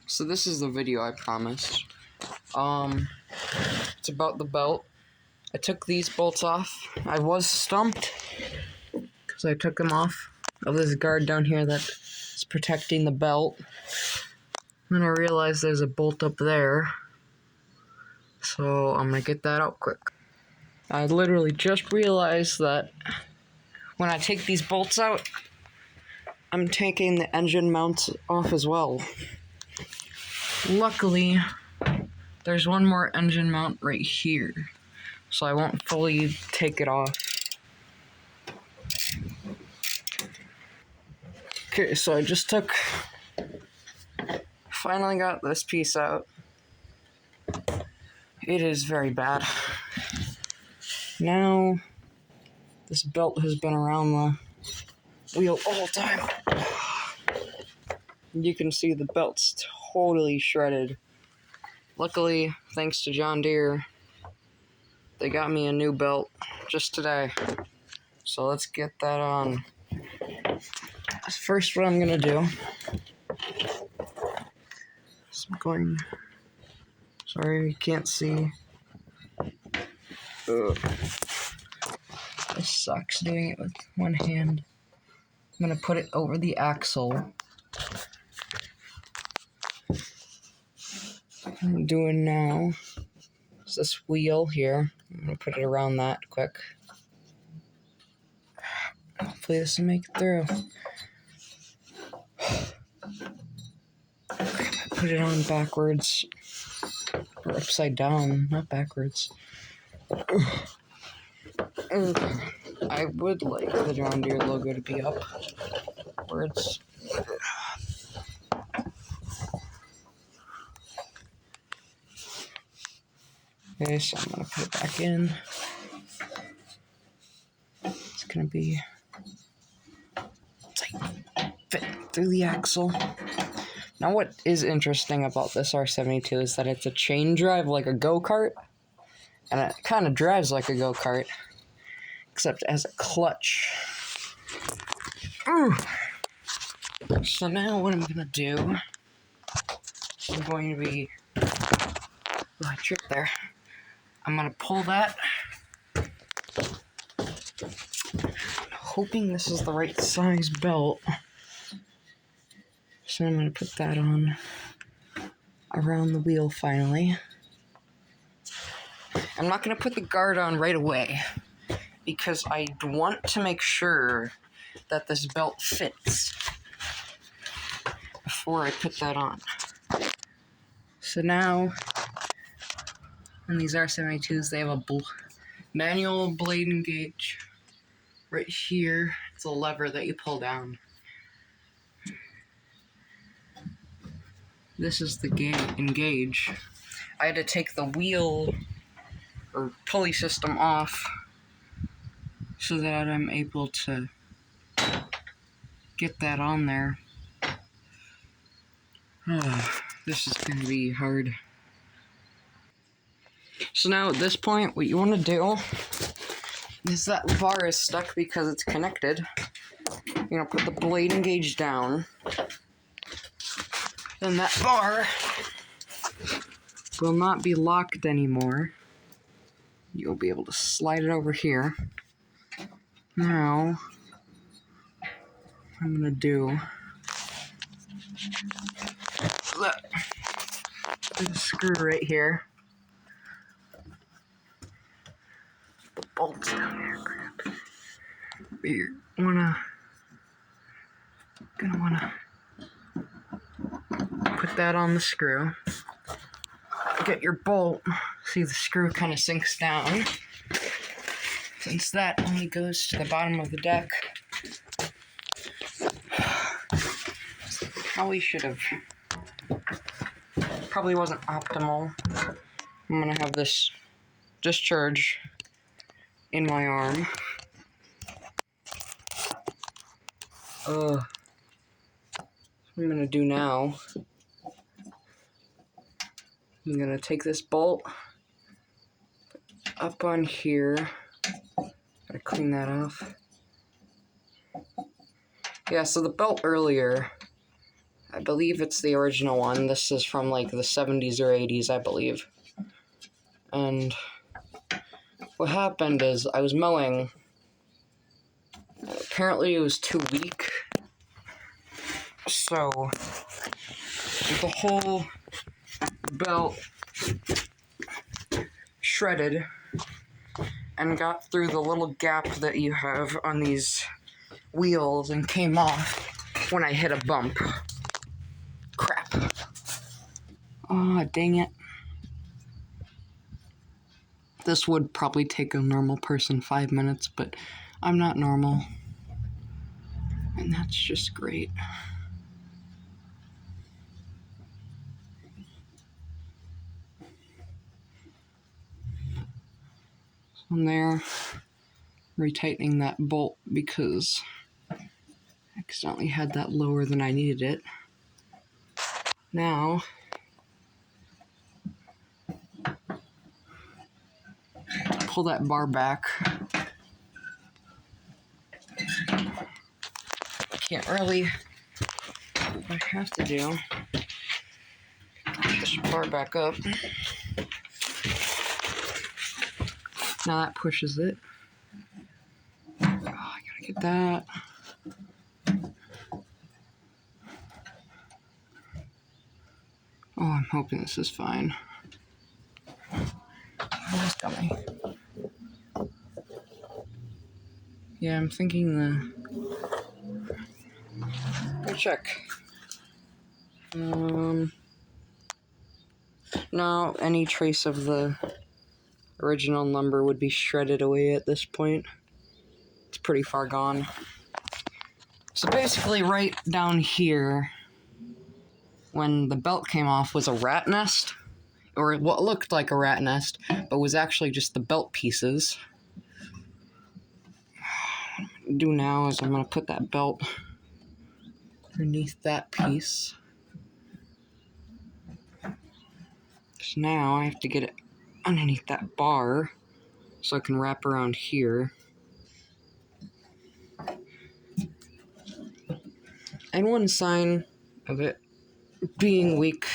So this is the video I promised. It's about the belt. I took these bolts off. I was stumped because I took them off of this guard down here that's protecting the belt. Then I realized there's a bolt up there. So I'm gonna get that out quick. I literally just realized that when I take these bolts out, I'm taking the engine mounts off as well. Luckily, there's one more engine mount right here, so I won't fully take it off. Okay, so I just finally got this piece out. It is very bad. Now, this belt has been around the wheel all the time. You can see the belt's totally shredded. Luckily, thanks to John Deere, they got me a new belt just today. So let's get that on. First, what I'm gonna do is sorry, you can't see. Ugh. This sucks doing it with one hand. I'm gonna put it over the axle. What I'm doing now is this wheel here. I'm gonna put it around that quick. Hopefully this will make it through. Put it on backwards. Or upside down, not backwards. I would like the John Deere logo to be upwards. Okay, so I'm gonna put it back in. It's gonna be tight, fit through the axle. Now, what is interesting about this R72 is that it's a chain drive like a go-kart, and it kind of drives like a go-kart, except it has a clutch. So now what I'm gonna do, I'm going to be, I tripped there. I'm gonna pull that, hoping this is the right size belt. So I'm gonna put that on around the wheel finally. I'm not gonna put the guard on right away because I want to make sure that this belt fits before I put that on. So now, on these R72s, they have a manual blade engage right here. It's a lever that you pull down. This is the engage. I had to take the wheel or pulley system off so that I'm able to get that on there. This is going to be hard. So now at this point, what you want to do is that bar is stuck because it's connected. You're going to put the blade engage down. Then that bar will not be locked anymore. You'll be able to slide it over here. Now, what I'm gonna do there's a screw right here. The bolts down here. Crap. You're gonna wanna put that on the screw. Get your bolt. See, the screw kind of sinks down. Since that only goes to the bottom of the deck. Probably wasn't optimal. I'm gonna have this discharge in my arm. What I'm gonna do now, I'm gonna take this bolt up on here. Gotta clean that off. Yeah, so the belt earlier I believe it's the original one. This is from like the 70s or 80s, I believe. And what happened is I was mowing. Apparently it was too weak. So the whole belt shredded and got through the little gap that you have on these wheels and came off when I hit a bump. Crap. Oh, dang it. This would probably take a normal person 5 minutes, but I'm not normal. And that's just great. From there, retightening that bolt because I accidentally had that lower than I needed it. Now, pull that bar back. Can't really, what I have to do, get this bar back up. Now that pushes it. Oh, I gotta get that. Oh, I'm hoping this is fine. Oh, got me. Yeah, I'm thinking go check. No, any trace of the original number would be shredded away at this point. It's pretty far gone. So basically right down here, when the belt came off, was a rat nest, or what looked like a rat nest, but was actually just the belt pieces. What I'm going to do now is I'm going to put that belt underneath that piece. So now I have to get it underneath that bar so I can wrap around here. And one sign of it being weak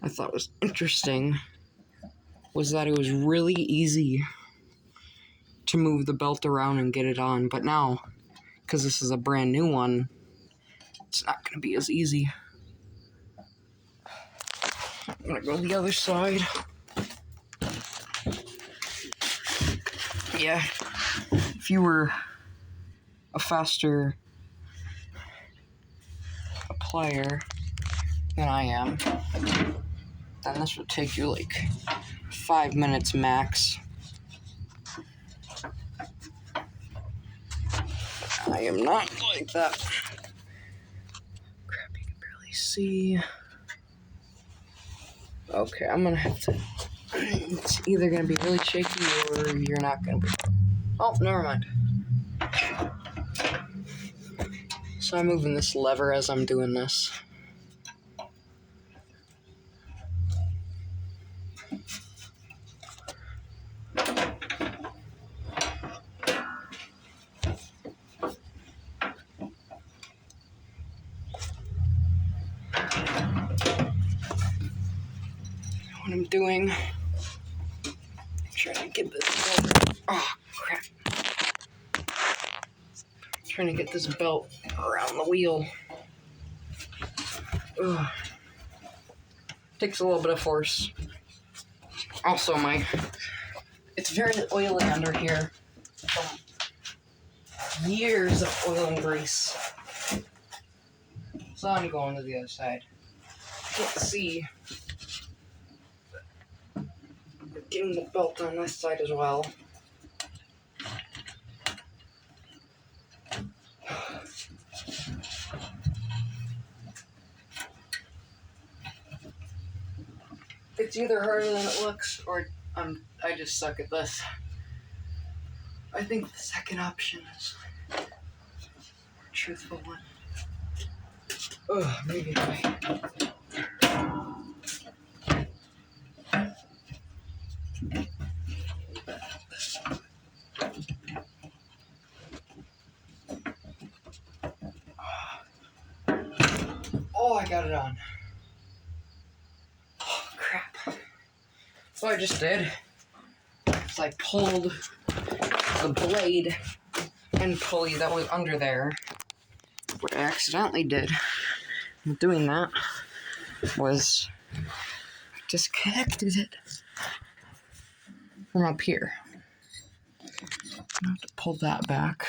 I thought was interesting was that it was really easy to move the belt around and get it on, but now, because this is a brand new one, it's not going to be as easy. I'm going to go to the other side. Yeah, if you were a faster applier than I am, then this would take you like 5 minutes max. I am not like that. Crap, you can barely see. Okay, I'm gonna have to. It's either gonna be really shaky or you're not gonna be. Oh, never mind. So I'm moving this lever as I'm doing this. What I'm doing, trying to get this belt. Oh, crap. Trying to get this belt around the wheel. Ugh. Takes a little bit of force. Also, it's very oily under here from years of oil and grease. So I'm going to the other side. Can't see. Getting the belt on this side as well. It's either harder than it looks, or I just suck at this. I think the second option is the more truthful one. Maybe if Oh, I got it on. Oh, crap. So I just did is I pulled the blade and pulley that was under there. What I accidentally did with doing that was disconnected it from up here. I have to pull that back.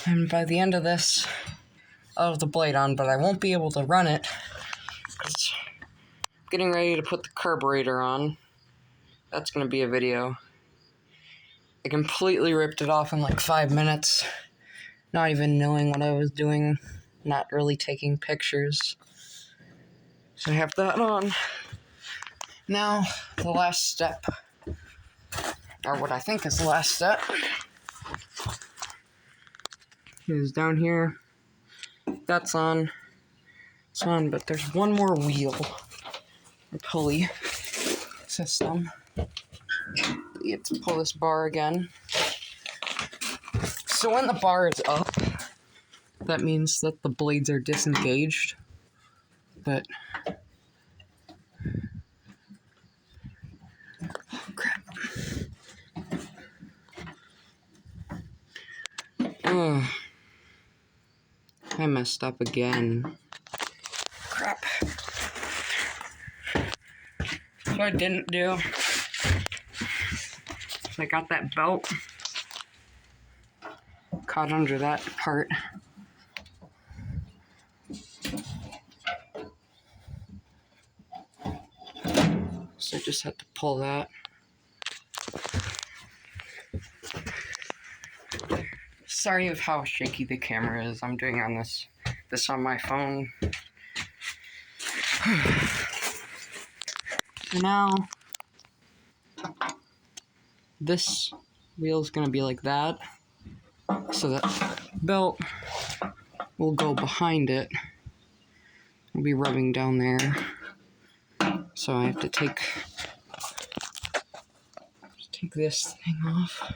And by the end of this, I'll have the blade on, but I won't be able to run it. It's getting ready to put the carburetor on. That's going to be a video. I completely ripped it off in like 5 minutes. Not even knowing what I was doing. Not really taking pictures. So I have that on. Now, the last step. Or what I think is the last step. Is down here. That's on. It's on, but there's one more wheel. Or pulley system. You have to pull this bar again. So when the bar is up, that means that the blades are disengaged. But oh, crap. Oh, I messed up again. Crap. What I didn't do is I got that belt caught under that part. So I just had to pull that. Sorry of how shaky the camera is. I'm doing on this on my phone. So now this wheel is gonna be like that. So that belt will go behind it. I'll be rubbing down there. So I have to take this thing off.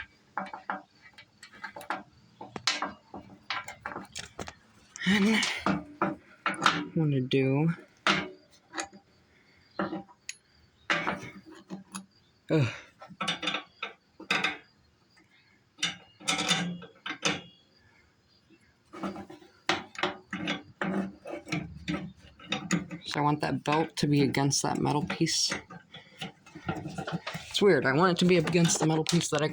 And I'm gonna do So I want that belt to be against that metal piece. It's weird. I want it to be up against the metal piece that I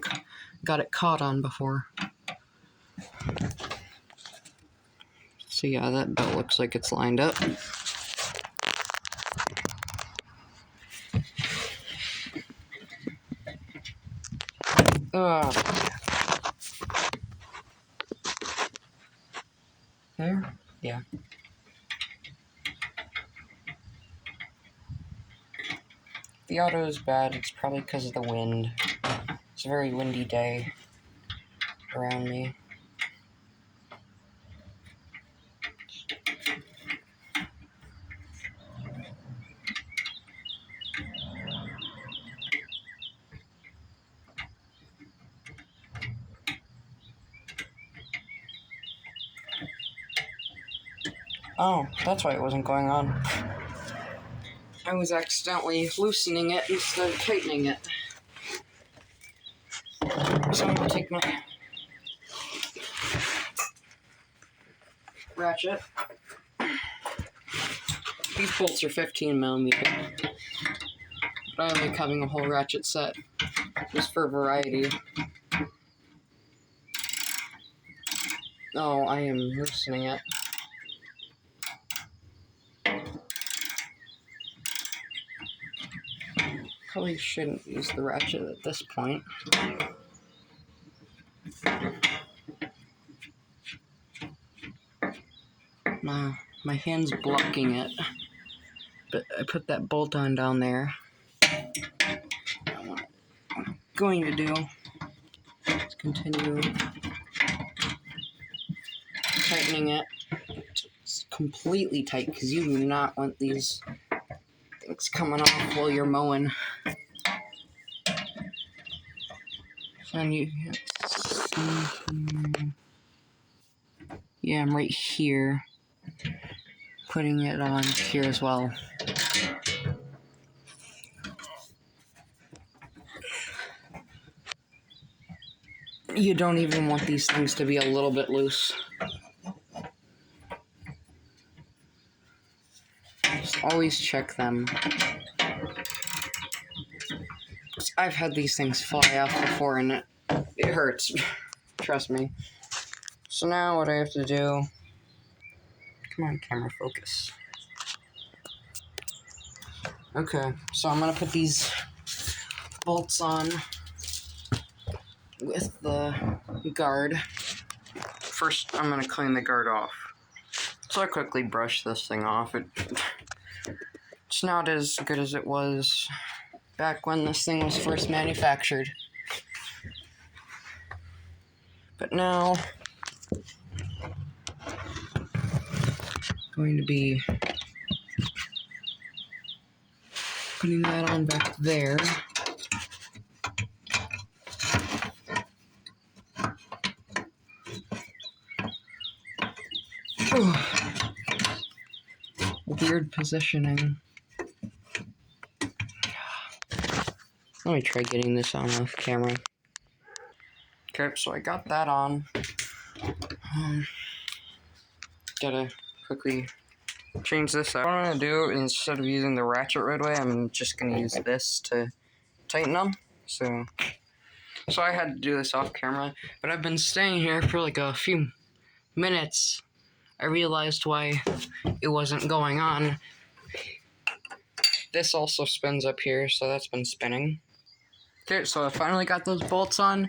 got it caught on before. So yeah, that belt looks like it's lined up. There? Yeah. The auto is bad. It's probably because of the wind. It's a very windy day around me. Oh, that's why it wasn't going on. I was accidentally loosening it instead of tightening it. So I'm gonna take my ratchet. These bolts are 15mm, but I like having a whole ratchet set, just for variety. Oh, I am loosening it. Probably shouldn't use the ratchet at this point. My hand's blocking it, but I put that bolt on down there. What I'm going to do is continue tightening it. It's completely tight because you do not want these things coming off while you're mowing. And you can see Yeah, I'm right here. Putting it on here as well. You don't even want these things to be a little bit loose. Just always check them. I've had these things fly off before and it hurts. Trust me. So now what I have to do... Come on, camera, focus. Okay, so I'm gonna put these bolts on with the guard. First, I'm gonna clean the guard off. So I quickly brush this thing off. It's not as good as it was back when this thing was first manufactured. But now, going to be putting that on back there. Weird positioning. Let me try getting this on off camera. Okay, so I got that on. Gotta quickly change this up. What I'm gonna do, instead of using the ratchet right away, I'm just gonna use this to tighten them. So I had to do this off camera, but I've been staying here for like a few minutes. I realized why it wasn't going on. This also spins up here, so that's been spinning. Okay, so I finally got those bolts on.